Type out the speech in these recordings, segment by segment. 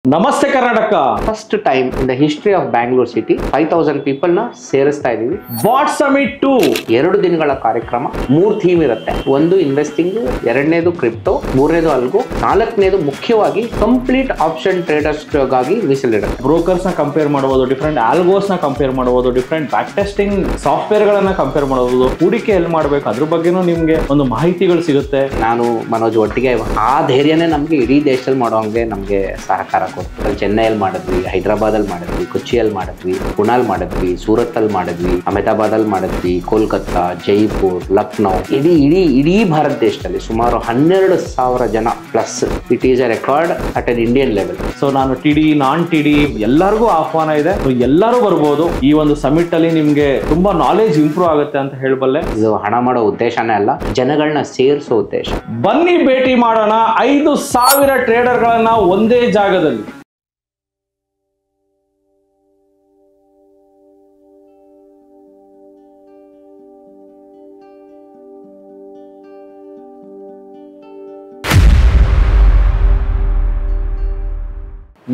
ನಮಸ್ತೆ Karnataka. First time in the history of Bangalore city 5000 people ನ ಸೇರಿಸ್ತಾ ಇದೀವಿ. ಬಾಟ್ ಸಮಿಟ್ 2 2 ದಿನಗಳ ಕಾರ್ಯಕ್ರಮ. 3 ಥೀಮ್ ಇರುತ್ತೆ. ಒಂದು ಇನ್ವೆಸ್ಟಿಂಗ್, ಎರಡನೇದು ಕ್ರಿಪ್ಟೋ, ಮೂರನೇದು ಅಲ್ಗೋ, ನಾಲ್ಕನೇದು ಮುಖ್ಯವಾಗಿ ಕಂಪ್ಲೀಟ್ ಆಪ್ಷನ್ ಟ್ರೇಡರ್ಸ್ ಗಾಗಿ ಮೀಸಲಿರುತ್ತೆ. ಬ್ರೋಕರ್ಸ್ ನ ಕಂಪೇರ್ ಮಾಡಬಹುದು, ಡಿಫ್ರೆಂಟ್ ಆಲ್ಗೋಸ್ ನ ಕಂಪೇರ್ ಮಾಡಬಹುದು, ಡಿಫ್ರೆಂಟ್ ಬ್ಯಾಕ್ ಟೆಸ್ಟಿಂಗ್ ಸಾಫ್ಟ್ವೇರ್ ಗಳನ್ನ ಕಂಪೇರ್ ಮಾಡಬಹುದು, ಹೂಡಿಕೆ ಎಲ್ಲಿ ಮಾಡಬೇಕು ಅದ್ರ ಬಗ್ಗೆನೂ ನಿಮ್ಗೆ ಒಂದು ಮಾಹಿತಿಗಳು ಸಿಗುತ್ತೆ. ನಾನು ಮನೋಜ್ ಒಟ್ಟಿಗೆ ಆ ಧೈರ್ಯನೇ ನಮ್ಗೆ ಇಡೀ ದೇಶದಲ್ಲಿ ಮಾಡೋಂಗೆ ನಮ್ಗೆ ಸಹಕಾರ ಕೊಡ್ತೀವಿ. ಚೆನ್ನೈಯಲ್ಲಿ ಮಾಡಿದ್ವಿ, ಹೈದರಾಬಾದಲ್ಲಿ ಮಾಡಿದ್ವಿ, ಕೊಚ್ಚಿಯಲ್ಲಿ ಮಾಡಿದ್ವಿ, ಪುಣಾಲ್ ಮಾಡಿದ್ವಿ, ಸೂರತ್ ಅಲ್ಲಿ ಮಾಡಿದ್ವಿ, ಅಹಮದಾಬಾದಲ್ಲಿ ಮಾಡಿದ್ವಿ, ಕೋಲ್ಕತ್ತಾ, ಜೈಪುರ್, ಲಕ್ನೋ, ಇಡೀ ಭಾರತ ದೇಶದಲ್ಲಿ ಸುಮಾರು 12,000 ಜನ plus. It is A record at an Indian level. So ನಾನು ಟಿಡಿ, ನಾನ್ ಟಿಡಿ ಎಲ್ಲರಿಗೂ ಆಹ್ವಾನ ಇದೆ. ಎಲ್ಲರೂ ಬರ್ಬೋದು. ಈ ಒಂದು ಸಮಿಟ್ ಅಲ್ಲಿ ನಿಮ್ಗೆ ತುಂಬಾ ನಾಲೆಜ್ ಇಂಪ್ರೂವ್ ಆಗುತ್ತೆ ಅಂತ ಹೇಳಬಲ್ಲೆ. ಇದು ಹಣ ಮಾಡೋ ಉದ್ದೇಶನೇ ಅಲ್ಲ, ಜನಗಳನ್ನ ಸೇರಿಸೋ ಉದ್ದೇಶ. ಬನ್ನಿ ಭೇಟಿ ಮಾಡೋಣ 5,000 ಟ್ರೇಡರ್ ಗಳನ್ನ ಒಂದೇ ಜಾಗದಲ್ಲಿ.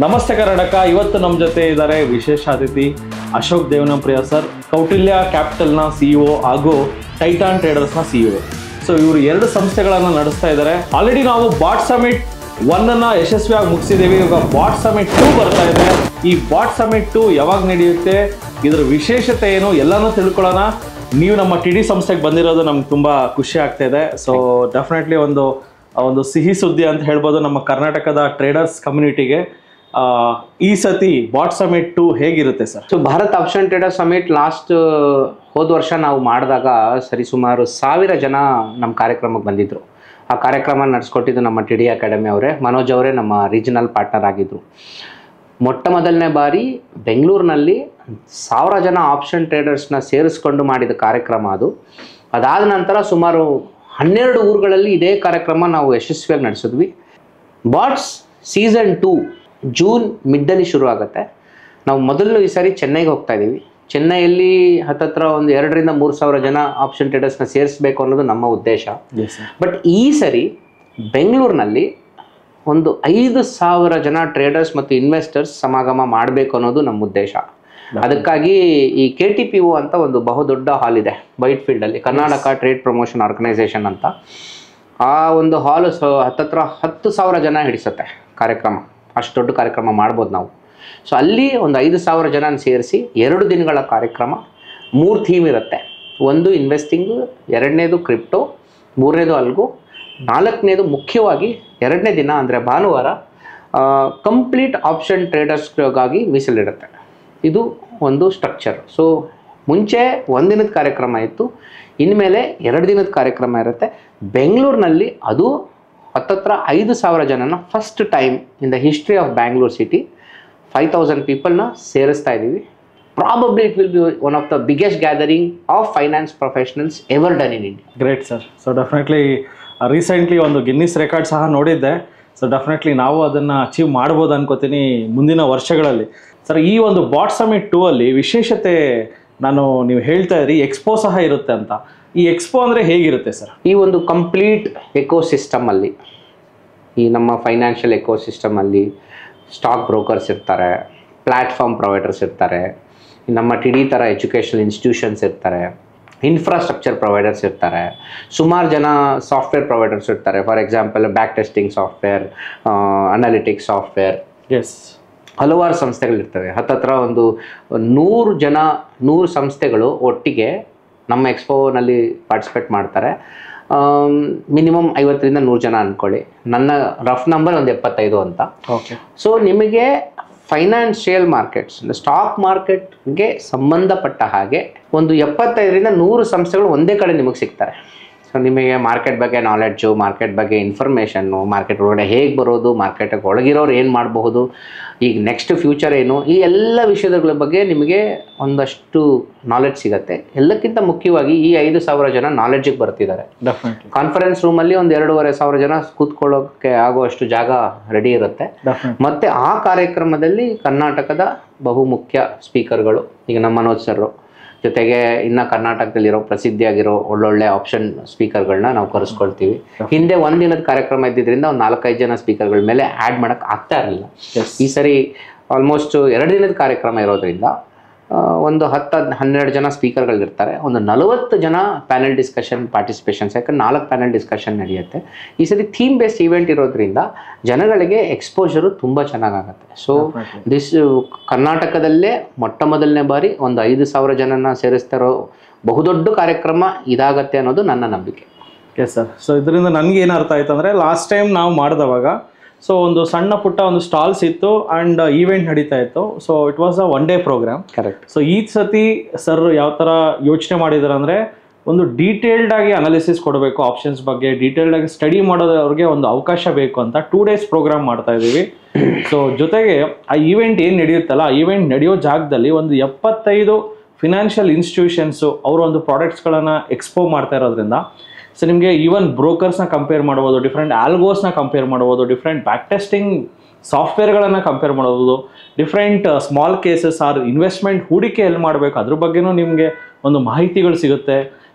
ನಮಸ್ತೆ ಕರ್ನಾಟಕ. ಇವತ್ತು ನಮ್ಮ ಜೊತೆ ಇದ್ದಾರೆ ವಿಶೇಷ ಅತಿಥಿ ಅಶೋಕ್ ದೇವನಂಪ್ರಿಯ ಸರ್, ಕೌಟಿಲ್ಯ ಕ್ಯಾಪಿಟಲ್ನ ಸಿಇಒ ಹಾಗೂ ಟೈಟಾನ್ ಟ್ರೇಡರ್ಸ್ನ ಸಿಇಒ. ಸೊ ಇವರು 2 ಸಂಸ್ಥೆಗಳನ್ನು ನಡೆಸ್ತಾ ಇದ್ದಾರೆ. ಆಲ್ರೆಡಿ ನಾವು ಬಾಟ್ ಸಮಿಟ್ 1 ಅನ್ನ ಯಶಸ್ವಿಯಾಗಿ ಮುಗಿಸಿದ್ದೀವಿ. ಇವಾಗ ಬಾಟ್ ಸಮಿಟ್ 2 ಬರ್ತಾ ಇದೆ. ಈ ಬಾಟ್ ಸಮಿಟ್ 2 ಯಾವಾಗ ನಡೆಯುತ್ತೆ, ಇದರ ವಿಶೇಷತೆ ಏನು, ಎಲ್ಲನೂ ತಿಳ್ಕೊಳ್ಳೋಣ. ನೀವು ನಮ್ಮ ಟಿಡಿ ಸಂಸ್ಥೆಗೆ ಬಂದಿರೋದು ನಮ್ಗೆ ತುಂಬ ಖುಷಿ ಆಗ್ತಾ ಇದೆ. ಸೊ ಡೆಫಿನೆಟ್ಲಿ ಒಂದು ಸಿಹಿ ಸುದ್ದಿ ಅಂತ ಹೇಳ್ಬೋದು ನಮ್ಮ ಕರ್ನಾಟಕದ ಟ್ರೇಡರ್ಸ್ ಕಮ್ಯುನಿಟಿಗೆ. ಈ ಸತಿ ಬಾಟ್ ಸಮಿಟ್ 2 ಹೇಗಿರುತ್ತೆ sir? So Bharat option trader summit ಹೋದ ವರ್ಷ ನಾವು ಮಾಡಿದಾಗ ಸರಿಸುಮಾರು 1000 ಜನ ನಮ್ಮ ಕಾರ್ಯಕ್ರಮಕ್ಕೆ ಬಂದಿದ್ರು. ಆ ಕಾರ್ಯಕ್ರಮ ನಡೆಸ್ಕೊಟ್ಟಿದ್ದು ನಮ್ಮ ಟಿಡಿ ಅಕಾಡೆಮಿ ಅವರೇ, ಮನೋಜ್ ಅವರೇ ನಮ್ಮ ರೀಜನಲ್ ಪಾರ್ಟ್ನರ್ ಆಗಿದ್ರು. ಮೊಟ್ಟ ಮೊದಲನೇ ಬಾರಿ ಬೆಂಗಳೂರಿನಲ್ಲಿ 1000 ಜನ ಆಪ್ಷನ್ ಟ್ರೇಡರ್ಸ್ನ ಸೇರಿಸ್ಕೊಂಡು ಮಾಡಿದ ಕಾರ್ಯಕ್ರಮ ಅದು. ಅದಾದ ನಂತರ ಸುಮಾರು 12 ಊರುಗಳಲ್ಲಿ ಇದೇ ಕಾರ್ಯಕ್ರಮ ನಾವು ಯಶಸ್ವಿಯಾಗಿ ನಡೆಸಿದ್ವಿ. ಬಾಟ್ಸ್ ಸೀಸನ್ 2 ಜೂನ್ ಮಿಡ್ಡಲ್ಲಿ ಶುರು ಆಗುತ್ತೆ. ನಾವು ಮೊದಲು ಈ ಸಾರಿ ಚೆನ್ನೈಗೆ ಹೋಗ್ತಾ ಇದ್ದೀವಿ. ಚೆನ್ನೈಯಲ್ಲಿ ಹತ್ತತ್ರ ಒಂದು 2,000 to 3,000 ಜನ ಆಪ್ಷನ್ ಟ್ರೇಡರ್ಸ್ನ ಸೇರಿಸಬೇಕು ಅನ್ನೋದು ನಮ್ಮ ಉದ್ದೇಶ. ಬಟ್ ಈ ಸರಿ ಬೆಂಗಳೂರಿನಲ್ಲಿ ಒಂದು 5,000 ಜನ ಟ್ರೇಡರ್ಸ್ ಮತ್ತು ಇನ್ವೆಸ್ಟರ್ಸ್ ಸಮಾಗಮ ಮಾಡಬೇಕು ಅನ್ನೋದು ನಮ್ಮ ಉದ್ದೇಶ. ಅದಕ್ಕಾಗಿ ಈ KTPO ಅಂತ ಒಂದು ಬಹುದೊಡ್ಡ ಹಾಲ್ ಇದೆ ವೈಟ್ ಫೀಲ್ಡಲ್ಲಿ, ಕರ್ನಾಟಕ ಟ್ರೇಡ್ ಪ್ರಮೋಷನ್ ಆರ್ಗನೈಸೇಷನ್ ಅಂತ. ಆ ಒಂದು ಹಾಲು ಹತ್ತತ್ರ 10,000 ಜನ ಹಿಡಿಸುತ್ತೆ ಕಾರ್ಯಕ್ರಮ. ಅಷ್ಟು ದೊಡ್ಡ ಕಾರ್ಯಕ್ರಮ ಮಾಡ್ಬೋದು ನಾವು. ಸೊ ಅಲ್ಲಿ ಒಂದು 5,000 ಜನ ಸೇರಿಸಿ 2 ದಿನಗಳ ಕಾರ್ಯಕ್ರಮ. 3 ಥೀಮ್ ಇರುತ್ತೆ. ಒಂದು ಇನ್ವೆಸ್ಟಿಂಗ್, ಎರಡನೇದು ಕ್ರಿಪ್ಟೋ, ಮೂರನೇದು ಅಲ್ಗೋ, ನಾಲ್ಕನೇದು ಮುಖ್ಯವಾಗಿ 2ನೇ ದಿನ ಅಂದರೆ ಭಾನುವಾರ ಕಂಪ್ಲೀಟ್ ಆಪ್ಷನ್ ಟ್ರೇಡರ್ಸ್ಗಾಗಿ ಮೀಸಲಿರುತ್ತೆ. ಇದು ಒಂದು ಸ್ಟ್ರಕ್ಚರ್. ಸೊ ಮುಂಚೆ 1 ದಿನದ ಕಾರ್ಯಕ್ರಮ ಇತ್ತು, ಇನ್ಮೇಲೆ 2 ದಿನದ ಕಾರ್ಯಕ್ರಮ ಇರುತ್ತೆ ಬೆಂಗಳೂರಿನಲ್ಲಿ. ಅದು ಹತ್ತತ್ರ 5,000 ಜನನ first time in the history of Bangalore city 5000 ಪೀಪಲ್ನ ಸೇರಿಸ್ತಾ ಇದ್ದೀವಿ. Probably it will be one of the biggest gathering of finance professionals ever done in India. Great sir. So definitely recently ಒಂದು ಗಿನ್ನಿಸ್ ರೆಕಾರ್ಡ್ ಸಹ ನೋಡಿದ್ದೆ. ಸೊ ಡೆಫಿನೆಟ್ಲಿ ನಾವು ಅದನ್ನು achieve ಮಾಡ್ಬೋದು ಅನ್ಕೋತೀನಿ ಮುಂದಿನ ವರ್ಷಗಳಲ್ಲಿ. ಸರ್, ಈ ಒಂದು ಬಾಟ್ ಸಮಿಟ್ 2 ಅಲ್ಲಿ ವಿಶೇಷತೆ ನೀವು ಹೇಳ್ತಾ ಇದ್ರಿ ಎಕ್ಸ್ಪೋ ಸಹ ಇರುತ್ತೆ ಅಂತ. ಈ ಎಕ್ಸ್ಪೋ ಅಂದರೆ ಹೇಗಿರುತ್ತೆ ಸರ್? ಈ ಒಂದು ಕಂಪ್ಲೀಟ್ ಎಕೋಸಿಸ್ಟಮಲ್ಲಿ, ಈ ನಮ್ಮ ಫೈನಾನ್ಷಿಯಲ್ ಎಕೋಸಿಸ್ಟಮಲ್ಲಿ ಸ್ಟಾಕ್ ಬ್ರೋಕರ್ಸ್ ಇರ್ತಾರೆ, ಪ್ಲ್ಯಾಟ್ಫಾರ್ಮ್ ಪ್ರೊವೈಡರ್ಸ್ ಇರ್ತಾರೆ, ನಮ್ಮ ಟಿಡಿ ಥರ ಎಜುಕೇಷನಲ್ ಇನ್ಸ್ಟಿಟ್ಯೂಷನ್ಸ್ ಇರ್ತಾರೆ, ಇನ್ಫ್ರಾಸ್ಟ್ರಕ್ಚರ್ ಪ್ರೊವೈಡರ್ಸ್ ಇರ್ತಾರೆ, ಸುಮಾರು ಜನ ಸಾಫ್ಟ್ವೇರ್ ಪ್ರೊವೈಡರ್ಸ್ ಇರ್ತಾರೆ. For example back testing software, analytics software, ಹಲವಾರು ಸಂಸ್ಥೆಗಳಿರ್ತವೆ. ಹತ್ತತ್ರ ಒಂದು 100 ಸಂಸ್ಥೆಗಳು ಒಟ್ಟಿಗೆ ನಮ್ಮ ಎಕ್ಸ್ಪೋನಲ್ಲಿ ಪಾರ್ಟಿಸಿಪೇಟ್ ಮಾಡ್ತಾರೆ. ಮಿನಿಮಮ್ 50 to 100 ಜನ ಅಂದ್ಕೊಳ್ಳಿ. ನನ್ನ ರಫ್ ನಂಬರ್ ಒಂದು 75 ಅಂತ. ಸೊ ನಿಮಗೆ ಫೈನಾನ್ಷಿಯಲ್ ಮಾರ್ಕೆಟ್ಸ್, ಸ್ಟಾಕ್ ಮಾರ್ಕೆಟ್ಗೆ ಸಂಬಂಧಪಟ್ಟ ಹಾಗೆ ಒಂದು 75 to 100 ಸಂಸ್ಥೆಗಳು ಒಂದೇ ಕಡೆ ನಿಮಗೆ ಸಿಗ್ತಾರೆ. ಸೊ ನಿಮಗೆ ಮಾರ್ಕೆಟ್ ಬಗ್ಗೆ ನಾಲೆಡ್ಜು, ಮಾರ್ಕೆಟ್ ಬಗ್ಗೆ ಇನ್ಫಾರ್ಮೇಷನ್ನು, ಮಾರ್ಕೆಟ್ ಒಳಗಡೆ ಹೇಗೆ ಬರೋದು, ಮಾರ್ಕೆಟಿಗೆ ಒಳಗಿರೋರು ಏನು ಮಾಡಬಹುದು, ಈಗ ನೆಕ್ಸ್ಟ್ ಫ್ಯೂಚರ್ ಏನು, ಈ ಎಲ್ಲ ವಿಷಯಗಳ ಬಗ್ಗೆ ನಿಮಗೆ ಒಂದಷ್ಟು ನಾಲೆಡ್ಜ್ ಸಿಗುತ್ತೆ. ಎಲ್ಲಕ್ಕಿಂತ ಮುಖ್ಯವಾಗಿ ಈ 5,000 ಜನ ನಾಲೆಡ್ಜಿಗೆ ಬರ್ತಿದ್ದಾರೆ. ಕಾನ್ಫರೆನ್ಸ್ ರೂಮಲ್ಲಿ ಒಂದು 2,500 ಜನ ಕೂತ್ಕೊಳ್ಳೋಕ್ಕೆ ಆಗುವಷ್ಟು ಜಾಗ ರೆಡಿ ಇರುತ್ತೆ. ಮತ್ತು ಆ ಕಾರ್ಯಕ್ರಮದಲ್ಲಿ ಕರ್ನಾಟಕದ ಬಹುಮುಖ್ಯ ಸ್ಪೀಕರ್ಗಳು, ಈಗ ನಮ್ಮ ಮನೋಜ್ ಸರ್ ಜೊತೆಗೆ ಇನ್ನು ಕರ್ನಾಟಕದಲ್ಲಿರೋ ಪ್ರಸಿದ್ಧಿಯಾಗಿರೋ ಒಳ್ಳೊಳ್ಳೆ ಆಪ್ಷನ್ ಸ್ಪೀಕರ್ಗಳನ್ನ ನಾವು ಕರೆಸ್ಕೊಳ್ತೀವಿ. ಹಿಂದೆ ಒಂದಿನದ ಕಾರ್ಯಕ್ರಮ ಇದ್ದಿದ್ದರಿಂದ ಒಂದು 4-5 ಜನ ಸ್ಪೀಕರ್ಗಳ ಮೇಲೆ ಆ್ಯಡ್ ಮಾಡೋಕ್ಕೆ ಆಗ್ತಾ ಇರಲಿಲ್ಲ. ಈ ಸರಿ ಆಲ್ಮೋಸ್ಟ್ 2 ದಿನದ ಕಾರ್ಯಕ್ರಮ ಇರೋದ್ರಿಂದ ಒಂದು 10-12 ಜನ ಸ್ಪೀಕರ್ಗಳಿರ್ತಾರೆ, ಒಂದು 40 ಜನ ಪ್ಯಾನೆಲ್ ಡಿಸ್ಕಷನ್ ಪಾರ್ಟಿಸಿಪೇಷನ್ಸ್, ಯಾಕಂದ್ರೆ 4 ಪ್ಯಾನೆಲ್ ಡಿಸ್ಕಷನ್ ನಡೆಯುತ್ತೆ. ಈ ಸರಿ ಥೀಮ್ ಬೇಸ್ಡ್ ಈವೆಂಟ್ ಇರೋದ್ರಿಂದ ಜನಗಳಿಗೆ ಎಕ್ಸ್ಪೋಜರು ತುಂಬ ಚೆನ್ನಾಗಾಗುತ್ತೆ. ಸೊ ಕರ್ನಾಟಕದಲ್ಲೇ ಮೊಟ್ಟ ಮೊದಲನೇ ಬಾರಿ ಒಂದು 5,000 ಜನನ ಸೇರಿಸ್ತಾ ಇರೋ ಬಹುದೊಡ್ಡ ಕಾರ್ಯಕ್ರಮ ಇದಾಗತ್ತೆ ಅನ್ನೋದು ನನ್ನ ನಂಬಿಕೆ. Yes sir. ಸೊ ಇದರಿಂದ ನನಗೆ ಏನು ಅರ್ಥ ಆಯ್ತು ಅಂದರೆ, ಲಾಸ್ಟ್ ಟೈಮ್ ನಾವು ಮಾಡಿದವಾಗ ಸೊ ಒಂದು ಸಣ್ಣ ಪುಟ್ಟ ಒಂದು ಸ್ಟಾಲ್ಸ್ ಇತ್ತು ಆ್ಯಂಡ್ ಈವೆಂಟ್ ನಡೀತಾ ಇತ್ತು. So it was a 1 day programme. Correct. So ಈ ಸತಿ ಸರ್ ಯಾವ ಥರ ಯೋಚನೆ ಮಾಡಿದ್ದಾರೆ ಅಂದರೆ, ಒಂದು ಡೀಟೇಲ್ಡ್ ಆಗಿ ಅನಾಲಿಸಿಸ್ ಕೊಡಬೇಕು ಆಪ್ಷನ್ಸ್ ಬಗ್ಗೆ, ಡೀಟೇಲ್ಡ್ ಆಗಿ ಸ್ಟಡಿ ಮಾಡೋದವ್ರಿಗೆ ಒಂದು ಅವಕಾಶ ಬೇಕು ಅಂತ 2 ಡೇಸ್ ಪ್ರೋಗ್ರಾಮ್ ಮಾಡ್ತಾ ಇದ್ದೀವಿ. ಸೊ ಜೊತೆಗೆ ಆ ಈವೆಂಟ್ ಏನು ನಡೆಯುತ್ತಲ್ಲ, ಆ ಈವೆಂಟ್ ನಡೆಯೋ ಜಾಗದಲ್ಲಿ ಒಂದು 75 ಫಿನಾನ್ಷಿಯಲ್ ಇನ್ಸ್ಟಿಟ್ಯೂಷನ್ಸು ಅವರು ಒಂದು ಪ್ರಾಡಕ್ಟ್ಸ್ಗಳನ್ನು ಎಕ್ಸ್ಪೋ ಮಾಡ್ತಾ ಇರೋದ್ರಿಂದ ಸೊ ನಿಮಗೆ ಈವನ್ ಬ್ರೋಕರ್ಸ್ನ ಕಂಪೇರ್ ಮಾಡ್ಬೋದು, ಡಿಫ್ರೆಂಟ್ ಆಲ್ಗೋಸ್ನ ಕಂಪೇರ್ ಮಾಡ್ಬೋದು, ಡಿಫ್ರೆಂಟ್ ಬ್ಯಾಕ್ ಟೆಸ್ಟಿಂಗ್ ಸಾಫ್ಟ್ವೇರ್ಗಳನ್ನು ಕಂಪೇರ್ ಮಾಡ್ಬೋದು, different small cases are investment ಹೂಡಿಕೆ ಎಲ್ಲಿ ಮಾಡಬೇಕು ಅದ್ರ ಬಗ್ಗೆನೂ ನಿಮಗೆ ಒಂದು ಮಾಹಿತಿಗಳು ಸಿಗುತ್ತೆ.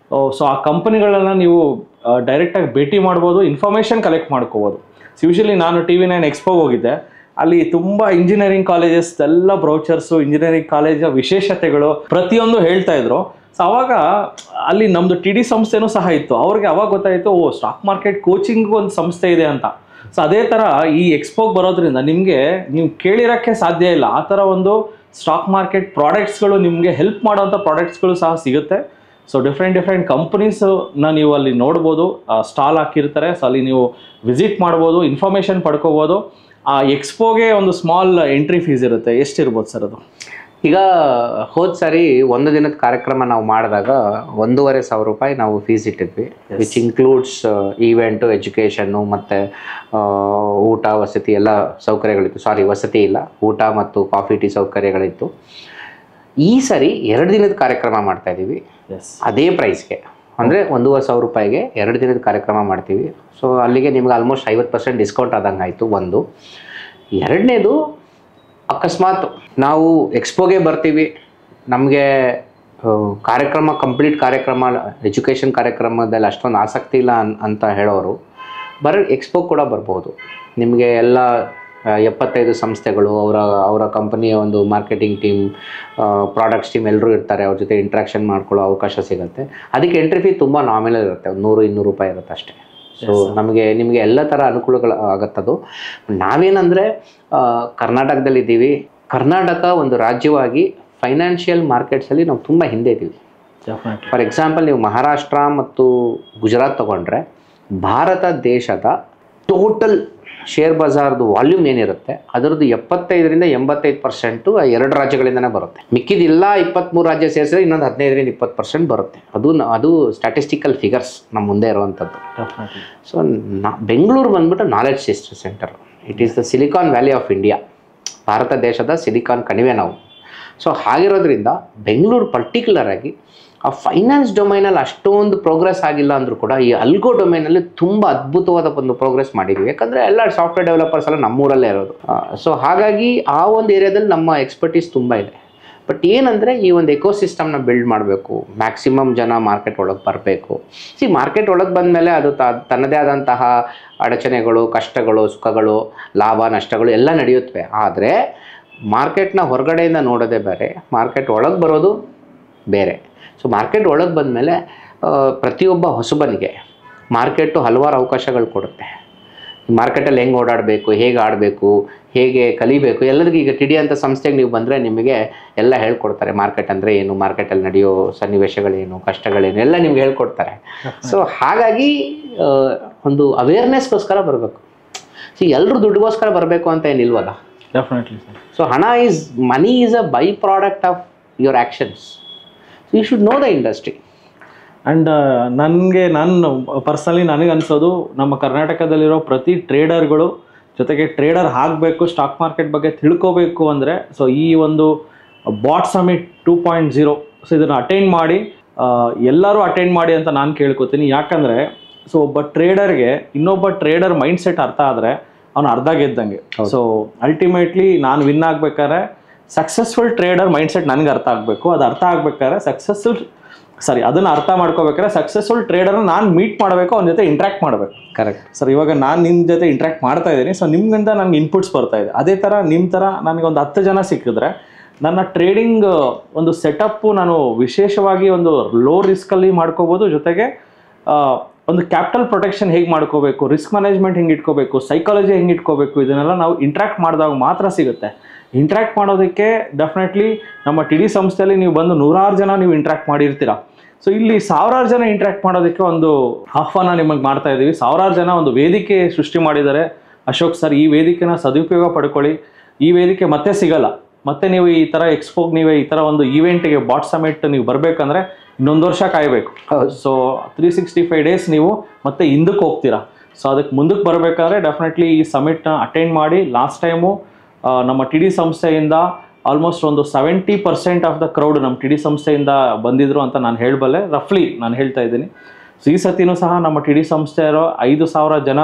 ಸೊ ಆ ಕಂಪನಿಗಳನ್ನು ನೀವು ಡೈರೆಕ್ಟಾಗಿ ಭೇಟಿ ಮಾಡ್ಬೋದು, ಇನ್ಫಾರ್ಮೇಷನ್ ಕಲೆಕ್ಟ್ ಮಾಡ್ಕೋಬೋದು. ಯೂಶಲಿ ನಾನು TV9 ಎಕ್ಸ್ಪೋಗೆ ಹೋಗಿದ್ದೆ, ಅಲ್ಲಿ ತುಂಬ ಇಂಜಿನಿಯರಿಂಗ್ ಕಾಲೇಜಸ್ ಎಲ್ಲ ಬ್ರೌಚರ್ಸು, ಇಂಜಿನಿಯರಿಂಗ್ ಕಾಲೇಜ್ ವಿಶೇಷತೆಗಳು ಪ್ರತಿಯೊಂದು ಹೇಳ್ತಾ ಇದ್ರು. ಸೊ ಅವಾಗ ಅಲ್ಲಿ ನಮ್ಮದು TD ಸಂಸ್ಥೆನೂ ಸಹ ಇತ್ತು. ಅವ್ರಿಗೆ ಅವಾಗ ಗೊತ್ತಾಯಿತು, ಓ ಸ್ಟಾಕ್ ಮಾರ್ಕೆಟ್ ಕೋಚಿಂಗ್ ಒಂದು ಸಂಸ್ಥೆ ಇದೆ ಅಂತ. ಸೊ ಅದೇ ಥರ ಈ ಎಕ್ಸ್ಪೋಗೆ ಬರೋದ್ರಿಂದ ನಿಮಗೆ ನೀವು ಕೇಳಿರೋಕ್ಕೆ ಸಾಧ್ಯ ಇಲ್ಲ, ಆ ಥರ ಒಂದು ಸ್ಟಾಕ್ ಮಾರ್ಕೆಟ್ ಪ್ರಾಡಕ್ಟ್ಸ್ಗಳು ನಿಮಗೆ ಹೆಲ್ಪ್ ಮಾಡೋವಂಥ ಪ್ರಾಡಕ್ಟ್ಸ್ಗಳು ಸಹ ಸಿಗುತ್ತೆ. ಸೊ ಡಿಫ್ರೆಂಟ್ ಕಂಪ್ನೀಸನ್ನ ನೀವು ಅಲ್ಲಿ ನೋಡ್ಬೋದು, ಸ್ಟಾಲ್ ಹಾಕಿರ್ತಾರೆ. ಸೊ ಅಲ್ಲಿ ನೀವು ವಿಸಿಟ್ ಮಾಡ್ಬೋದು, ಇನ್ಫಾರ್ಮೇಷನ್ ಪಡ್ಕೋಬೋದು. ಆ ಎಕ್ಸ್ಪೋಗೆ ಒಂದು ಸ್ಮಾಲ್ ಎಂಟ್ರಿ ಫೀಸ್ ಇರುತ್ತೆ. ಎಷ್ಟಿರ್ಬೋದು ಸರ್ ಅದು? ಈಗ ಹೋದ ಸಾರಿ 1 ದಿನದ ಕಾರ್ಯಕ್ರಮ ನಾವು ಮಾಡಿದಾಗ 1,500 ರೂಪಾಯಿ ನಾವು ಫೀಸ್ ಇಟ್ಟಿದ್ವಿ. ವಿಚ್ ಇನ್ಕ್ಲೂಡ್ಸ್ ಈವೆಂಟು, ಎಜುಕೇಷನ್ನು ಮತ್ತು ಊಟ ವಸತಿ ಎಲ್ಲ ಸೌಕರ್ಯಗಳಿತ್ತು. ಸಾರಿ, ವಸತಿ ಇಲ್ಲ, ಊಟ ಮತ್ತು ಕಾಫಿ ಟೀ ಸೌಕರ್ಯಗಳಿತ್ತು. ಈ ಸರಿ 2 ದಿನದ ಕಾರ್ಯಕ್ರಮ ಮಾಡ್ತಾಯಿದ್ದೀವಿ ಅದೇ ಪ್ರೈಸ್ಗೆ, ಅಂದರೆ 1,500 ರೂಪಾಯಿಗೆ 2 ದಿನದ ಕಾರ್ಯಕ್ರಮ ಮಾಡ್ತೀವಿ. ಸೊ ಅಲ್ಲಿಗೆ ನಿಮ್ಗೆ ಆಲ್ಮೋಸ್ಟ್ 50% ಡಿಸ್ಕೌಂಟ್ ಆದಂಗೆ ಆಯಿತು. ಒಂದು. ಎರಡನೇದು, ಅಕಸ್ಮಾತ್ ನಾವು ಎಕ್ಸ್ಪೋಗೆ ಬರ್ತೀವಿ, ನಮಗೆ ಕಂಪ್ಲೀಟ್ ಕಾರ್ಯಕ್ರಮ ಎಜುಕೇಷನ್ ಕಾರ್ಯಕ್ರಮದಲ್ಲಿ ಅಷ್ಟೊಂದು ಆಸಕ್ತಿ ಇಲ್ಲ ಅಂತ ಹೇಳೋರು ಎಕ್ಸ್ಪೋ ಕೂಡ ಬರ್ಬೋದು. ನಿಮಗೆ ಎಲ್ಲ 75 ಸಂಸ್ಥೆಗಳು, ಅವರ ಕಂಪನಿಯ ಒಂದು ಮಾರ್ಕೆಟಿಂಗ್ ಟೀಮ್, ಪ್ರಾಡಕ್ಟ್ಸ್ ಟೀಮ್ ಎಲ್ಲರೂ ಇರ್ತಾರೆ. ಅವ್ರ ಜೊತೆ ಇಂಟ್ರಾಕ್ಷನ್ ಮಾಡ್ಕೊಳ್ಳೋ ಅವಕಾಶ ಸಿಗುತ್ತೆ. ಅದಕ್ಕೆ ಎಂಟ್ರಿ ಫೀ ತುಂಬ ನಾಮಿನಲ್ ಇರುತ್ತೆ, 100-200 ರೂಪಾಯಿ ಇರುತ್ತೆ ಅಷ್ಟೇ. ಸೊ ನಿಮಗೆ ಎಲ್ಲ ಥರ ಅನುಕೂಲಗಳು ಆಗುತ್ತದು. ನಾವೇನಂದರೆ ಕರ್ನಾಟಕದಲ್ಲಿದ್ದೀವಿ. ಕರ್ನಾಟಕ ಒಂದು ರಾಜ್ಯವಾಗಿ ಫೈನಾನ್ಷಿಯಲ್ ಮಾರ್ಕೆಟ್ಸಲ್ಲಿ ನಾವು ತುಂಬ ಹಿಂದೆ ಇದ್ದೀವಿ. ಫಾರ್ ಎಕ್ಸಾಂಪಲ್, ನೀವು ಮಹಾರಾಷ್ಟ್ರ ಮತ್ತು ಗುಜರಾತ್ ತೊಗೊಂಡ್ರೆ ಭಾರತ ದೇಶದ ಟೋಟಲ್ ಶೇರ್ ಬಜಾರ್ದು ವಾಲ್ಯೂಮ್ ಏನಿರುತ್ತೆ ಅದರದ್ದು 75-85% 2 ರಾಜ್ಯಗಳಿಂದನೇ ಬರುತ್ತೆ. ಮಿಕ್ಕಿದಿಲ್ಲ 23 ರಾಜ್ಯ ಸೇರಿಸಿದ್ರೆ ಇನ್ನೊಂದು 15-20% ಬರುತ್ತೆ. ಅದು ಸ್ಟ್ಯಾಟಿಸ್ಟಿಕಲ್ ಫಿಗರ್ಸ್ ನಮ್ಮ ಮುಂದೆ ಇರುವಂಥದ್ದು. ಸೊ ಬೆಂಗಳೂರು ಬಂದ್ಬಿಟ್ಟು knowledge centre. It is the silicon valley of India. Bharat ದೇಶದ ಸಿಲಿಕಾನ್ ಕಣಿವೆ ನಾವು. ಸೊ ಹಾಗಿರೋದ್ರಿಂದ ಬೆಂಗಳೂರು ಪರ್ಟಿಕ್ಯುಲರ್ ಆಗಿ ಆ ಫೈನಾನ್ಸ್ ಡೊಮೈನಲ್ಲಿ ಅಷ್ಟೊಂದು ಪ್ರೋಗ್ರೆಸ್ ಆಗಿಲ್ಲ ಅಂದರೂ ಕೂಡ ಈ ಅಲ್ಗೋ ಡೊಮೈನಲ್ಲಿ ತುಂಬ ಅದ್ಭುತವಾದ ಒಂದು ಪ್ರೋಗ್ರೆಸ್ ಮಾಡಿದ್ದೀವಿ. ಯಾಕಂದರೆ ಎಲ್ಲ ಸಾಫ್ಟ್ವೇರ್ ಡೆವಲಪರ್ಸ್ ಎಲ್ಲ ನಮ್ಮೂರಲ್ಲೇ ಇರೋದು. ಸೊ ಹಾಗಾಗಿ ಆ ಒಂದು ಏರಿಯಾದಲ್ಲಿ ನಮ್ಮ ಎಕ್ಸ್ಪರ್ಟೀಸ್ ತುಂಬ ಇದೆ. ಬಟ್ ಏನಂದರೆ ಈ ಒಂದು ಎಕೋಸಿಸ್ಟಮ್ನ ಬಿಲ್ಡ್ ಮಾಡಬೇಕು, ಮ್ಯಾಕ್ಸಿಮಮ್ ಜನ ಮಾರ್ಕೆಟ್ ಒಳಗೆ ಬರಬೇಕು. ಮಾರ್ಕೆಟ್ ಒಳಗೆ ಬಂದಮೇಲೆ ಅದು ತನ್ನದೇ ಆದಂತಹ ಅಡಚಣೆಗಳು, ಕಷ್ಟಗಳು, ಸುಖಗಳು, ಲಾಭ ನಷ್ಟಗಳು ಎಲ್ಲ ನಡೆಯುತ್ತವೆ. ಆದರೆ ಮಾರ್ಕೆಟ್ನ ಹೊರಗಡೆಯಿಂದ ನೋಡೋದೇ ಬೇರೆ, ಮಾರ್ಕೆಟ್ ಒಳಗೆ ಬರೋದು ಬೇರೆ. ಸೊ ಮಾರ್ಕೆಟ್ ಒಳಗೆ ಬಂದಮೇಲೆ ಪ್ರತಿಯೊಬ್ಬ ಹೊಸಬನಿಗೆ ಮಾರ್ಕೆಟು ಹಲವಾರು ಅವಕಾಶಗಳು ಕೊಡುತ್ತೆ. ಮಾರ್ಕೆಟಲ್ಲಿ ಹೆಂಗೆ ಓಡಾಡಬೇಕು, ಹೇಗೆ ಆಡಬೇಕು, ಹೇಗೆ ಕಲಿಬೇಕು, ಎಲ್ಲರಿಗೂ ಈಗ TD ಅಂತ ಸಂಸ್ಥೆಗೆ ನೀವು ಬಂದರೆ ನಿಮಗೆ ಎಲ್ಲ ಹೇಳ್ಕೊಡ್ತಾರೆ. ಮಾರ್ಕೆಟ್ ಅಂದರೆ ಏನು, ಮಾರ್ಕೆಟಲ್ಲಿ ನಡೆಯೋ ಸನ್ನಿವೇಶಗಳೇನು, ಕಷ್ಟಗಳೇನು ಎಲ್ಲ ನಿಮ್ಗೆ ಹೇಳ್ಕೊಡ್ತಾರೆ. ಸೊ ಹಾಗಾಗಿ ಒಂದು ಅವೇರ್ನೆಸ್ಗೋಸ್ಕರ ಬರಬೇಕು. ಎಲ್ಲರೂ ದುಡ್ಡುಗೋಸ್ಕರ ಬರಬೇಕು ಅಂತ ಏನಿಲ್ವಲ್ಲ. Definitely sir. So money is a by product of your actions. You should know the industry. And ನಾನು ಪರ್ಸನಲಿ ನನಗನ್ಸೋದು, ನಮ್ಮ ಕರ್ನಾಟಕದಲ್ಲಿರೋ ಪ್ರತಿ ಟ್ರೇಡರ್ಗಳು ಜೊತೆಗೆ ಟ್ರೇಡರ್ ಆಗಬೇಕು, ಸ್ಟಾಕ್ ಮಾರ್ಕೆಟ್ ಬಗ್ಗೆ ತಿಳ್ಕೋಬೇಕು ಅಂದರೆ ಸೊ ಈ ಒಂದು ಬಾಟ್ ಸಮಿಟ್ 2.0 ಸೊ ಇದನ್ನು ಅಟೆಂಡ್ ಮಾಡಿ, ಎಲ್ಲರೂ ಅಟೆಂಡ್ ಮಾಡಿ ಅಂತ ನಾನು ಕೇಳ್ಕೊತೀನಿ. ಯಾಕಂದರೆ ಸೊ ಒಬ್ಬ ಟ್ರೇಡರ್ಗೆ ಇನ್ನೊಬ್ಬ ಟ್ರೇಡರ್ ಮೈಂಡ್ಸೆಟ್ ಅರ್ಥ ಆದರೆ ಅವನು ಅರ್ಧ ಗೆದ್ದಂಗೆ. ಸೊ ಅಲ್ಟಿಮೇಟ್ಲಿ ನಾನು ವಿನ್ ಆಗಬೇಕಾದ್ರೆ ಸಕ್ಸಸ್ಫುಲ್ ಟ್ರೇಡರ್ ಮೈಂಡ್ಸೆಟ್ ನನಗೆ ಅರ್ಥ ಆಗಬೇಕು. ಅದು ಅರ್ಥ ಆಗ್ಬೇಕಾದ್ರೆ ಅದನ್ನು ಅರ್ಥ ಮಾಡ್ಕೋಬೇಕಾದ್ರೆ ಸಕ್ಸಸ್ಫುಲ್ ಟ್ರೇಡರ್ ನಾನು ಮೀಟ್ ಮಾಡಬೇಕು, ಅವನ ಜೊತೆ ಇಂಟ್ರಾಕ್ಟ್ ಮಾಡಬೇಕು. ಕರೆಕ್ಟ್ ಸರ್, ಇವಾಗ ನಾನು ನಿಮ್ಮ ಜೊತೆ ಇಂಟ್ರಾಕ್ಟ್ ಮಾಡ್ತಾ ಇದ್ದೀನಿ, ಸೊ ನಿಮ್ಮಿಂದ ನನಗೆ ಇನ್ಪುಟ್ಸ್ ಬರ್ತಾ ಇದೆ. ಅದೇ ಥರ ನಿಮ್ಮ ಥರ ನನಗೆ ಒಂದು 10 ಜನ ಸಿಕ್ಕಿದ್ರೆ ನನ್ನ ಟ್ರೇಡಿಂಗ್ ಒಂದು ಸೆಟಪ್ಪು ನಾನು ವಿಶೇಷವಾಗಿ ಒಂದು ಲೋ ರಿಸ್ಕಲ್ಲಿ ಮಾಡ್ಕೋಬೋದು. ಜೊತೆಗೆ ಒಂದು ಕ್ಯಾಪಿಟಲ್ ಪ್ರೊಟೆಕ್ಷನ್ ಹೇಗೆ ಮಾಡ್ಕೋಬೇಕು, ರಿಸ್ಕ್ ಮ್ಯಾನೇಜ್ಮೆಂಟ್ ಹೆಂಗೆ ಇಟ್ಕೋಬೇಕು, ಸೈಕಾಲಜಿ ಹೆಂಗೆ ಇಟ್ಕೋಬೇಕು, ಇದನ್ನೆಲ್ಲ ನಾವು ಇಂಟ್ರಾಕ್ಟ್ ಮಾಡಿದಾಗ ಮಾತ್ರ ಸಿಗುತ್ತೆ. ಇಂಟ್ರಾಕ್ಟ್ ಮಾಡೋದಕ್ಕೆ ಡೆಫಿನೆಟ್ಲಿ ನಮ್ಮ TD ಸಂಸ್ಥೆಯಲ್ಲಿ ನೀವು ಬಂದು 100 ಜನ ನೀವು ಇಂಟ್ರಾಕ್ಟ್ ಮಾಡಿರ್ತೀರ. ಸೊ ಇಲ್ಲಿ 1000 ಜನ ಇಂಟ್ರಾಕ್ಟ್ ಮಾಡೋದಕ್ಕೆ ಒಂದು ಆಹ್ವಾನ ನಿಮಗೆ ಮಾಡ್ತಾ ಇದ್ದೀವಿ. 1000 ಜನ ಒಂದು ವೇದಿಕೆ ಸೃಷ್ಟಿ ಮಾಡಿದ್ದಾರೆ ಅಶೋಕ್ ಸರ್. ಈ ವೇದಿಕೆನ ಸದುಪಯೋಗ ಪಡ್ಕೊಳ್ಳಿ. ಈ ವೇದಿಕೆ ಮತ್ತೆ ಸಿಗಲ್ಲ. ಮತ್ತೆ ನೀವು ಈ ಥರ ಎಕ್ಸ್ಪೋಗೆ, ನೀವು ಈ ಥರ ಒಂದು ಈವೆಂಟ್ಗೆ, ಬಾಟ್ ಸಮಿಟ್ ನೀವು ಬರಬೇಕಂದ್ರೆ ಇನ್ನೊಂದು ವರ್ಷ ಕಾಯಬೇಕು. ಸೊ 365 ಡೇಸ್ ನೀವು ಮತ್ತೆ ಹಿಂದಕ್ಕೆ ಹೋಗ್ತೀರಾ. ಸೊ ಅದಕ್ಕೆ ಮುಂದಕ್ಕೆ ಬರಬೇಕಾದ್ರೆ ಡೆಫಿನೆಟ್ಲಿ ಈ ಸಮಿಟ್ನ ಅಟೆಂಡ್ ಮಾಡಿ. ಲಾಸ್ಟ್ ಟೈಮು ನಮ್ಮ TD ಸಂಸ್ಥೆಯಿಂದ ಆಲ್ಮೋಸ್ಟ್ ಒಂದು 70% ಆಫ್ ದ ಕ್ರೌಡ್ ನಮ್ಮ TD ಸಂಸ್ಥೆಯಿಂದ ಬಂದಿದ್ರು ಅಂತ ನಾನು ಹೇಳಬಲ್ಲೆ. ರಫ್ಲಿ ನಾನು ಹೇಳ್ತಾ ಇದ್ದೀನಿ. ಸೊ ಈ ಸತಿನೂ ಸಹ ನಮ್ಮ TD ಸಂಸ್ಥೆ ಇರೋ 5000 ಜನ,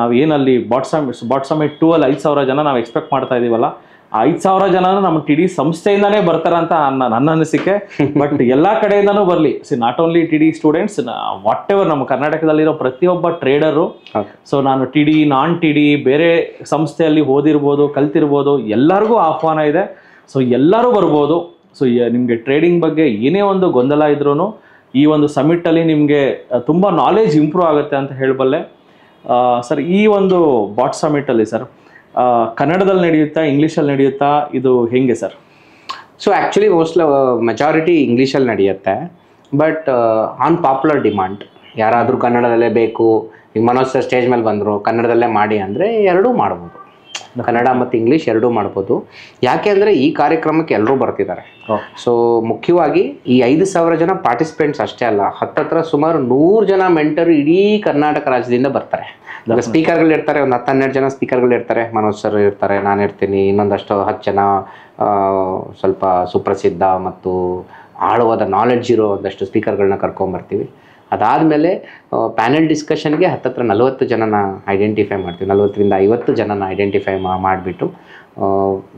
ನಾವು ಏನಲ್ಲಿ ಬಾಟ್ ಸಮಿಟ್ 2 ಅಲ್ಲಿ 5000 ಜನ ನಾವು ಎಕ್ಸ್ಪೆಕ್ಟ್ ಮಾಡ್ತಾ ಇದ್ದೀವಲ್ಲ, 5000 ಜನ ನಮ್ಮ TD ಸಂಸ್ಥೆಯಿಂದಾನೇ ಬರ್ತಾರೆ ಅಂತ ನನ್ನ ಅನಿಸಿಕೆ. ಬಟ್ ಎಲ್ಲ ಕಡೆಯಿಂದನೂ ಬರಲಿ. Not only TD students, what ever ನಮ್ಮ ಕರ್ನಾಟಕದಲ್ಲಿರೋ ಪ್ರತಿಯೊಬ್ಬ ಟ್ರೇಡರು. ಸೊ ನಾನು TD, ನಾನ್ TD, ಬೇರೆ ಸಂಸ್ಥೆಯಲ್ಲಿ ಓದಿರ್ಬೋದು, ಕಲ್ತಿರ್ಬೋದು, ಎಲ್ಲರಿಗೂ ಆಹ್ವಾನ ಇದೆ. ಸೊ ಎಲ್ಲರೂ ಬರ್ಬೋದು. ಸೊ ನಿಮಗೆ ಟ್ರೇಡಿಂಗ್ ಬಗ್ಗೆ ಏನೇ ಒಂದು ಗೊಂದಲ ಇದ್ರೂ ಈ ಒಂದು ಸಮಿಟಲ್ಲಿ ನಿಮಗೆ ತುಂಬ ನಾಲೆಜ್ ಇಂಪ್ರೂವ್ ಆಗುತ್ತೆ ಅಂತ ಹೇಳಬಲ್ಲೆ. ಸರ್, ಈ ಒಂದು ಬಾಟ್ ಸಮಿಟಲ್ಲಿ ಸರ್ ಕನ್ನಡದಲ್ಲಿ ನಡೆಯುತ್ತಾ, ಇಂಗ್ಲೀಷಲ್ಲಿ ನಡೆಯುತ್ತಾ, ಇದು ಹೆಂಗೆ ಸರ್? ಸೊ ಆ್ಯಕ್ಚುಲಿ ಮೆಜಾರಿಟಿ ಇಂಗ್ಲೀಷಲ್ಲಿ ನಡೆಯುತ್ತೆ. ಬಟ್ ಆನ್ ಪಾಪ್ಯುಲರ್ ಡಿಮಾಂಡ್ ಯಾರಾದರೂ ಕನ್ನಡದಲ್ಲೇ ಬೇಕು, ಈಗ ಮನೋಜ್ ಸರ್ ಸ್ಟೇಜ್ ಮೇಲೆ ಬಂದರು ಕನ್ನಡದಲ್ಲೇ ಮಾಡಿ ಅಂದರೆ ಎರಡೂ ಮಾಡ್ಬೋದು. ಕನ್ನಡ ಮತ್ತು ಇಂಗ್ಲೀಷ್ ಎರಡೂ ಮಾಡ್ಬೋದು. ಯಾಕೆ ಅಂದರೆ ಈ ಕಾರ್ಯಕ್ರಮಕ್ಕೆ ಎಲ್ಲರೂ ಬರ್ತಿದ್ದಾರೆ. ಸೊ ಮುಖ್ಯವಾಗಿ ಈ 5000 ಜನ ಪಾರ್ಟಿಸಿಪೆಂಟ್ಸ್ ಅಷ್ಟೇ ಅಲ್ಲ, ಹತ್ತತ್ರ ಸುಮಾರು 100 ಜನ ಮೆಂಟರು ಇಡೀ ಕರ್ನಾಟಕ ರಾಜ್ಯದಿಂದ ಬರ್ತಾರೆ. ಸ್ಪೀಕರ್ಗಳು ಇರ್ತಾರೆ, ಒಂದು 10-12 ಜನ ಸ್ಪೀಕರ್ಗಳು ಇರ್ತಾರೆ. ಮನೋಜ್ ಸರ್ ಇರ್ತಾರೆ, ನಾನು ಇರ್ತೀನಿ, ಇನ್ನೊಂದಷ್ಟು 10 ಜನ ಸ್ವಲ್ಪ ಸುಪ್ರಸಿದ್ಧ ಮತ್ತು ಆಳವಾದ ನಾಲೆಡ್ಜ್ ಇರೋ ಒಂದಷ್ಟು ಸ್ಪೀಕರ್ಗಳನ್ನ ಕರ್ಕೊಂಬರ್ತೀವಿ. ಅದಾದಮೇಲೆ ಪ್ಯಾನೆಲ್ ಡಿಸ್ಕಷನ್ಗೆ ಹತ್ತತ್ರ 40 ಜನನ ಐಡೆಂಟಿಫೈ ಮಾಡ್ತೀವಿ. 40ರಿಂದ 50 ಜನನ ಐಡೆಂಟಿಫೈ ಮಾಡಿಬಿಟ್ಟು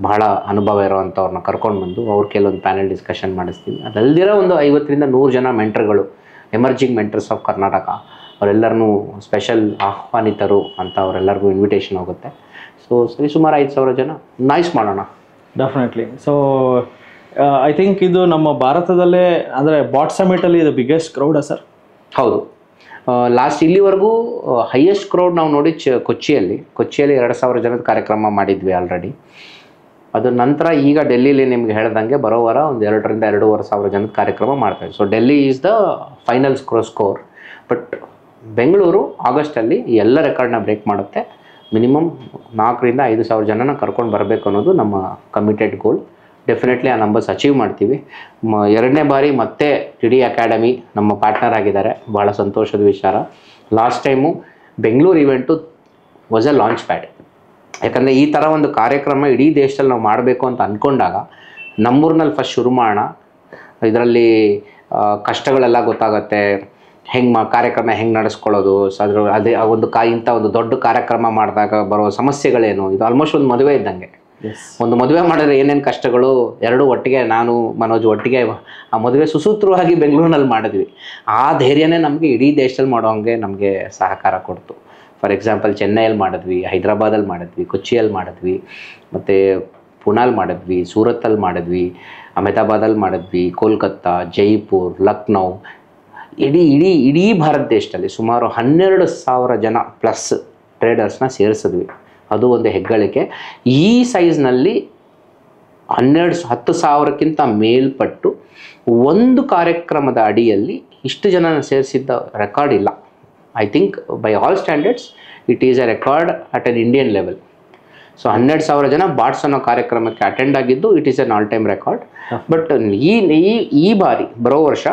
ಬಹಳ ಅನುಭವ ಇರೋವಂಥವ್ರನ್ನ ಕರ್ಕೊಂಡು ಬಂದು ಅವ್ರ ಕೆಲವೊಂದು ಪ್ಯಾನೆಲ್ ಡಿಸ್ಕಷನ್ ಮಾಡಿಸ್ತೀವಿ. ಅದಲ್ದಿರೋ ಒಂದು 50ರಿಂದ 100 ಜನ ಮೆಂಟರ್ಗಳು, ಎಮರ್ಜಿಂಗ್ ಮೆಂಟರ್ಸ್ ಆಫ್ ಕರ್ನಾಟಕ, ಅವರೆಲ್ಲರೂ ಸ್ಪೆಷಲ್ ಆಹ್ವಾನಿತರು ಅಂತ ಅವರೆಲ್ಲರಿಗೂ ಇನ್ವಿಟೇಷನ್ ಹೋಗುತ್ತೆ. ಸೊ ಸುಮಾರು 5000 ಜನ ನೈಸ್ ಮಾಡೋಣ ಡೆಫಿನೆಟ್ಲಿ. ಸೊ ಐ ಥಿಂಕ್ ಇದು ನಮ್ಮ ಭಾರತದಲ್ಲೇ ಅಂದರೆ ಬಾಟ್ ಸಮಿಟಲ್ಲಿ ಇದು ಬಿಗ್ಗೆಸ್ಟ್ ಕ್ರೌಡಾ ಸರ್? ಹೌದು. ಲಾಸ್ಟ್ ಇಲ್ಲಿವರೆಗೂ ಹೈಯೆಸ್ಟ್ ಕ್ರೌಡ್ ನಾವು ನೋಡಿ ಕೊಚ್ಚಿಯಲ್ಲಿ 2000 ಜನದ ಕಾರ್ಯಕ್ರಮ ಮಾಡಿದ್ವಿ ಆಲ್ರೆಡಿ. ಅದ್ರ ನಂತರ ಈಗ ಡೆಲ್ಲಿಲಿ ನಿಮ್ಗೆ ಹೇಳ್ದಂಗೆ ಬರೋ ವಾರ ಒಂದು 2ರಿಂದ 2,500 ಜನದ ಕಾರ್ಯಕ್ರಮ ಮಾಡ್ತಾಯಿದ್ವಿ. So Delhi is the final score. But Bengaluru ಆಗಸ್ಟಲ್ಲಿ ಎಲ್ಲ ರೆಕಾರ್ಡ್ನ ಬ್ರೇಕ್ ಮಾಡುತ್ತೆ. ಮಿನಿಮಮ್ 4ರಿಂದ 5,000 ಜನನ ಕರ್ಕೊಂಡು ಬರಬೇಕು ಅನ್ನೋದು ನಮ್ಮ ಕಮಿಟೆಡ್ ಗೋಲ್. ಡೆಫಿನೆಟ್ಲಿ ಆ ನಂಬರ್ಸ್ ಅಚೀವ್ ಮಾಡ್ತೀವಿ. 2ನೇ ಬಾರಿ ಮತ್ತೆ TD ಅಕಾಡೆಮಿ ನಮ್ಮ ಪಾರ್ಟ್ನರ್ ಆಗಿದ್ದಾರೆ, ಭಾಳ ಸಂತೋಷದ ವಿಚಾರ. Last time Bengaluru event was A launch pad. ಯಾಕಂದರೆ ಈ ಥರ ಒಂದು ಕಾರ್ಯಕ್ರಮ ಇಡೀ ದೇಶದಲ್ಲಿ ನಾವು ಮಾಡಬೇಕು ಅಂತ ಅಂದ್ಕೊಂಡಾಗ ನಮ್ಮೂರಿನಲ್ಲಿ ಫಸ್ಟ್ ಶುರು ಮಾಡೋಣ. ಇದರಲ್ಲಿ ಕಷ್ಟಗಳೆಲ್ಲ ಗೊತ್ತಾಗುತ್ತೆ, ಕಾರ್ಯಕ್ರಮ ಹೆಂಗೆ ನಡೆಸ್ಕೊಳ್ಳೋದು. ಸೊ ಅದೇ ಇಂಥ ಒಂದು ದೊಡ್ಡ ಕಾರ್ಯಕ್ರಮ ಮಾಡಿದಾಗ ಬರೋ ಸಮಸ್ಯೆಗಳೇನು, ಇದು ಆಲ್ಮೋಸ್ಟ್ ಒಂದು ಮದುವೆ ಇದ್ದಂಗೆ. ಒಂದು ಮದುವೆ ಮಾಡಿದ್ರೆ ಏನೇನು ಕಷ್ಟಗಳು, ಎರಡೂ ಒಟ್ಟಿಗೆ, ನಾನು ಮನೋಜ್ ಒಟ್ಟಿಗೆ ಆ ಮದುವೆ ಸುಸೂತ್ರವಾಗಿ ಬೆಂಗಳೂರಿನಲ್ಲಿ ಮಾಡಿದ್ವಿ. ಆ ಧೈರ್ಯನೇ ನಮಗೆ ಇಡೀ ದೇಶದಲ್ಲಿ ಮಾಡೋಂಗೆ ನಮಗೆ ಸಹಕಾರ ಕೊಡ್ತು. ಫಾರ್ ಎಕ್ಸಾಂಪಲ್ ಚೆನ್ನೈಯಲ್ಲಿ ಮಾಡಿದ್ವಿ, ಹೈದ್ರಾಬಾದಲ್ಲಿ ಮಾಡಿದ್ವಿ, ಕೊಚ್ಚಿಯಲ್ಲಿ ಮಾಡಿದ್ವಿ, ಮತ್ತು ಪುಣೆಯಲ್ಲಿ ಮಾಡಿದ್ವಿ, ಸೂರತ್ತಲ್ಲಿ ಮಾಡಿದ್ವಿ, ಅಹಮದಾಬಾದಲ್ಲಿ ಮಾಡಿದ್ವಿ, ಕೋಲ್ಕತ್ತಾ, ಜೈಪುರ್, ಲಕ್ನೋ, ಇಡೀ ಭಾರತ ದೇಶದಲ್ಲಿ ಸುಮಾರು 12,000 ಜನ ಪ್ಲಸ್ ಟ್ರೇಡರ್ಸ್ನ ಸೇರಿಸಿದ್ವಿ. ಅದು ಒಂದು ಹೆಗ್ಗಳಿಕೆ. ಈ ಸೈಜ್ನಲ್ಲಿ 10,000ಕ್ಕಿಂತ ಮೇಲ್ಪಟ್ಟು ಒಂದು ಕಾರ್ಯಕ್ರಮದ ಅಡಿಯಲ್ಲಿ ಇಷ್ಟು ಜನನ ಸೇರಿಸಿದ್ದ ರೆಕಾರ್ಡ್ ಇಲ್ಲ. I think by all standards it is A record at an Indian level. So 12,000 ಜನ ಬಾಟ್ಸ್ ಅನ್ನೋ ಕಾರ್ಯಕ್ರಮಕ್ಕೆ ಅಟೆಂಡ್ ಆಗಿದ್ದು it is N all time record. But ಈ ಬಾರಿ ಬರೋ ವರ್ಷ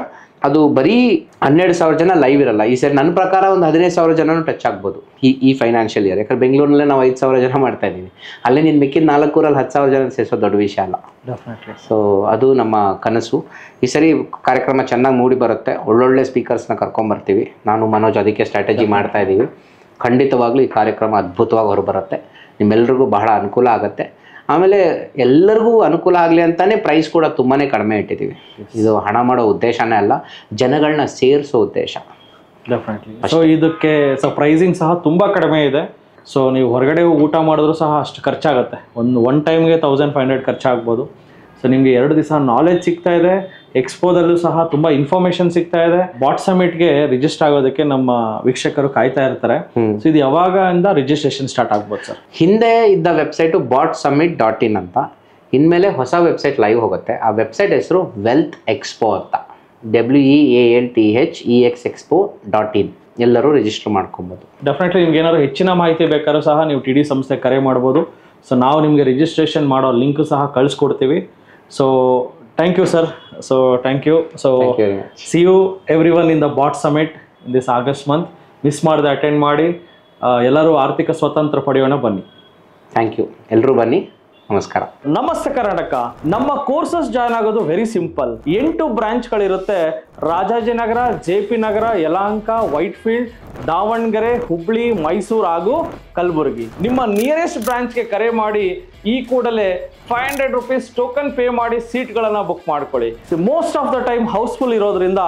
ಅದು ಬರೀ 12,000 ಜನ ಲೈವ್ ಇರಲ್ಲ. ಈ ಸರಿ ನನ್ನ ಪ್ರಕಾರ ಒಂದು 15,000 ಜನನೂ ಟಚ್ ಆಗ್ಬೋದು ಈ ಫೈನಾನ್ಷಿಯಲ್ ಇಯರ್. ಯಾಕಂದ್ರೆ ಬೆಂಗಳೂರಿನಲ್ಲೇ ನಾವು 5,000 ಜನ ಮಾಡ್ತಾ ಇದ್ದೀವಿ. ಅಲ್ಲೇ ನೀನು ಮಿಕ್ಕಿದ 4 ಊರಲ್ಲಿ 10,000 ಜನ ಸೇರಿಸೋದು ದೊಡ್ಡ ವಿಷಯ ಅಲ್ಲ. ಸೊ ಅದು ನಮ್ಮ ಕನಸು. ಈ ಸರಿ ಕಾರ್ಯಕ್ರಮ ಚೆನ್ನಾಗಿ ಮೂಡಿ ಬರುತ್ತೆ. ಒಳ್ಳೊಳ್ಳೆ ಸ್ಪೀಕರ್ಸ್ನ ಕರ್ಕೊಂಬರ್ತೀವಿ. ನಾನು ಮನೋಜ್ ಅದಕ್ಕೆ ಸ್ಟ್ರಾಟಜಿ ಮಾಡ್ತಾ ಇದ್ದೀವಿ. ಖಂಡಿತವಾಗ್ಲೂ ಈ ಕಾರ್ಯಕ್ರಮ ಅದ್ಭುತವಾಗಿ ಹೊರಬರುತ್ತೆ. ನಿಮ್ಮೆಲ್ರಿಗೂ ಬಹಳ ಅನುಕೂಲ ಆಗುತ್ತೆ. ಆಮೇಲೆ ಎಲ್ಲರಿಗೂ ಅನುಕೂಲ ಆಗಲಿ ಅಂತಾನೆ ಪ್ರೈಸ್ ಕೂಡ ತುಂಬಾ ಕಡಿಮೆ ಇಟ್ಟಿದ್ದೀವಿ. ಇದು ಹಣ ಮಾಡೋ ಉದ್ದೇಶನೇ ಅಲ್ಲ, ಜನಗಳನ್ನ ಸೇರಿಸೋ ಉದ್ದೇಶ. ಡೆಫಿನೆಟ್ಲಿ. ಸೊ ಇದಕ್ಕೆ ಪ್ರೈಸಿಂಗ್ ಸಹ ತುಂಬ ಕಡಿಮೆ ಇದೆ. ಸೊ ನೀವು ಹೊರಗಡೆ ಊಟ ಮಾಡಿದ್ರು ಸಹ ಅಷ್ಟು ಖರ್ಚಾಗುತ್ತೆ. ಒನ್ ಟೈಮ್ಗೆ 1500 ಖರ್ಚಾಗ್ಬೋದು. ಸೊ ನಿಮಗೆ 2 ದಿವಸ ನಾಲೆಜ್ ಸಿಗ್ತಾ ಇದೆ. ಎಕ್ಸ್ಪೋದಲ್ಲೂ ಸಹ ತುಂಬ ಇನ್ಫಾರ್ಮೇಶನ್ ಸಿಗ್ತಾ ಇದೆ. ಬಾಟ್ ಸಮಿಟ್ಗೆ ರಿಜಿಸ್ಟರ್ ಆಗೋದಕ್ಕೆ ನಮ್ಮ ವೀಕ್ಷಕರು ಕಾಯ್ತಾ ಇರ್ತಾರೆ. ಸೊ ಇದು ಯಾವಾಗಿಂದ ರಿಜಿಸ್ಟ್ರೇಷನ್ ಸ್ಟಾರ್ಟ್ ಆಗ್ಬೋದು ಸರ್? ಹಿಂದೆ ಇದ್ದ ವೆಬ್ಸೈಟು botsummit.in ಅಂತ. ಇನ್ಮೇಲೆ ಹೊಸ ವೆಬ್ಸೈಟ್ ಲೈವ್ ಹೋಗುತ್ತೆ. ಆ ವೆಬ್ಸೈಟ್ ಹೆಸರು ವೆಲ್ತ್ ಎಕ್ಸ್ಪೋ ಅಂತ, WEALTHEXEXPO.in. ಎಲ್ಲರೂ ರಿಜಿಸ್ಟರ್ ಮಾಡ್ಕೊಬೋದು. ಡೆಫಿನೆಟ್ಲಿ ನಿಮ್ಗೆ ಏನಾದ್ರು ಹೆಚ್ಚಿನ ಮಾಹಿತಿ ಬೇಕಾದ್ರೂ ಸಹ ನೀವು TD ಸಂಸ್ಥೆ ಕರೆ ಮಾಡ್ಬೋದು. ಸೊ ನಾವು ನಿಮಗೆ ರಿಜಿಸ್ಟ್ರೇಷನ್ ಮಾಡೋ ಲಿಂಕ್ ಸಹ ಕಳಿಸ್ಕೊಡ್ತೀವಿ. So thank you sir. So thank you. So see you everyone in the bot summit in this August month. Miss ಮಾಡದೆ ಅಟೆಂಡ್ ಮಾಡಿ. ಎಲ್ಲರೂ ಆರ್ಥಿಕ ಸ್ವತಂತ್ರ ಪಡೆಯೋಣ. ಬನ್ನಿ. Thank you. ಎಲ್ಲರೂ ಬನ್ನಿ. ನಮಸ್ಕಾರ. ನಮಸ್ತೆ ಕರ್ನಾಟಕ. ನಮ್ಮ ಕೋರ್ಸಸ್ ಜಾಯ್ನ್ ಆಗೋದು ವೆರಿ ಸಿಂಪಲ್. 8 ಬ್ರಾಂಚ್ಗಳಿರುತ್ತೆ. ರಾಜಾಜಿನಗರ, JP ನಗರ, ಯಲಹಂಕ, ವೈಟ್ಫೀಲ್ಡ್, ದಾವಣಗೆರೆ, ಹುಬ್ಳಿ, ಮೈಸೂರು ಹಾಗೂ ಕಲಬುರಗಿ. ನಿಮ್ಮ ನಿಯರೆಸ್ಟ್ ಬ್ರಾಂಚ್ಗೆ ಕರೆ ಮಾಡಿ ಈ ಕೂಡಲೇ 500 rupees ಟೋಕನ್ ಪೇ ಮಾಡಿ ಸೀಟ್ಗಳನ್ನು ಬುಕ್ ಮಾಡ್ಕೊಳ್ಳಿ. Most of the time houseful ಇರೋದ್ರಿಂದ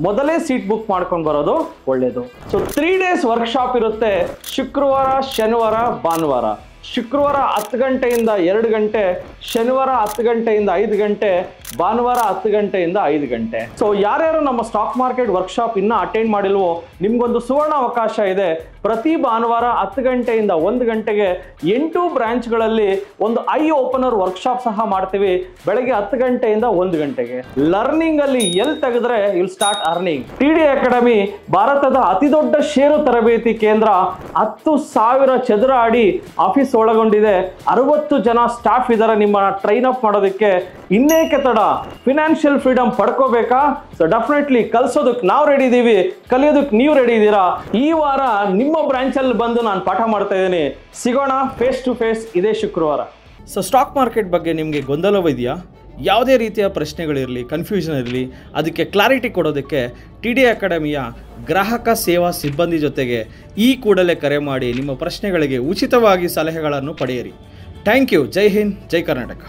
ಮೊದಲೇ ಸೀಟ್ ಬುಕ್ ಮಾಡ್ಕೊಂಡು ಬರೋದು ಒಳ್ಳೆಯದು. ಸೊ 3 days ವರ್ಕ್ಶಾಪ್ ಇರುತ್ತೆ. ಶುಕ್ರವಾರ, ಶನಿವಾರ, ಭಾನುವಾರ. ಶುಕ್ರವಾರ 10 ಗಂಟೆಯಿಂದ 2 ಗಂಟೆ, ಶನಿವಾರ 10 ಗಂಟೆಯಿಂದ 5 ಗಂಟೆ, ಭಾನುವಾರ 10 ಗಂಟೆಯಿಂದ 5 ಗಂಟೆ. ಸೊ ಯಾರ್ಯಾರು ನಮ್ಮ ಸ್ಟಾಕ್ ಮಾರ್ಕೆಟ್ ವರ್ಕ್ಶಾಪ್ ಇನ್ನೂ ಅಟೆಂಡ್ ಮಾಡಿಲ್ವೋ ನಿಮ್ಗೊಂದು ಸುವರ್ಣ ಅವಕಾಶ ಇದೆ. ಪ್ರತಿ ಭಾನುವಾರ 10 ಗಂಟೆಯಿಂದ 1 ಗಂಟೆಗೆ 8 ಬ್ರಾಂಚ್ಗಳಲ್ಲಿ ಒಂದು ಐ ಓಪನರ್ ವರ್ಕ್ಶಾಪ್ ಸಹ ಮಾಡ್ತೀವಿ. ಬೆಳಗ್ಗೆ 10 ಗಂಟೆಯಿಂದ 1 ಗಂಟೆಗೆ. ಲರ್ನಿಂಗ್ ಅಲ್ಲಿ ಎಲ್ಲಿ ತೆಗೆದ್ರೆ will start earning. TD academy ಭಾರತದ ಅತಿ ದೊಡ್ಡ ಷೇರು ತರಬೇತಿ ಕೇಂದ್ರ. 10,000 ಚದರ ಅಡಿ ಆಫೀಸ್ ಒಳಗೊಂಡಿದೆ. 60 ಜನ ಸ್ಟಾಫ್ ಇದ್ದಾರೆ ನಿಮ್ಮನ್ನ ಟ್ರೈನ್ ಅಪ್ ಮಾಡೋದಕ್ಕೆ. ಇನ್ನೇಕೆ ತಡ? ಫಿನಾನ್ಷಿಯಲ್ ಫ್ರೀಡಮ್ ಪಡ್ಕೋಬೇಕಾ? ಸೊ ಡೆಫಿನೆಟ್ಲಿ ಕಲಿಸೋದಕ್ಕೆ ನಾವು ರೆಡಿ ಇದ್ದೀವಿ, ಕಲಿಯೋದಕ್ಕೆ ನೀವು ರೆಡಿ ಇದ್ದೀರಾ? ಈ ವಾರ ನಿಮ್ಮ ಬ್ರಾಂಚ್ ಅಲ್ಲಿ ಬಂದು ನಾನು ಪಾಠ ಮಾಡ್ತಾ ಇದ್ದೀನಿ. ಸಿಗೋಣ ಫೇಸ್ ಟು ಫೇಸ್ ಇದೇ ಶುಕ್ರವಾರ. ಸೊ ಸ್ಟಾಕ್ ಮಾರ್ಕೆಟ್ ಬಗ್ಗೆ ನಿಮಗೆ ಗೊಂದಲವಿದೆಯಾ? ಯಾವುದೇ ರೀತಿಯ ಪ್ರಶ್ನೆಗಳಿರಲಿ, ಕನ್ಫ್ಯೂಷನ್ ಇರಲಿ, ಅದಕ್ಕೆ ಕ್ಲಾರಿಟಿ ಕೊಡೋದಕ್ಕೆ TD ಅಕಾಡೆಮಿಯ ಗ್ರಾಹಕ ಸೇವಾ ಸಿಬ್ಬಂದಿ ಜೊತೆಗೆ ಈ ಕೂಡಲೇ ಕರೆ ಮಾಡಿ ನಿಮ್ಮ ಪ್ರಶ್ನೆಗಳಿಗೆ ಉಚಿತವಾಗಿ ಸಲಹೆಗಳನ್ನು ಪಡೆಯಿರಿ. Thank you. ಜೈ ಹಿಂದ್, ಜೈ ಕರ್ನಾಟಕ.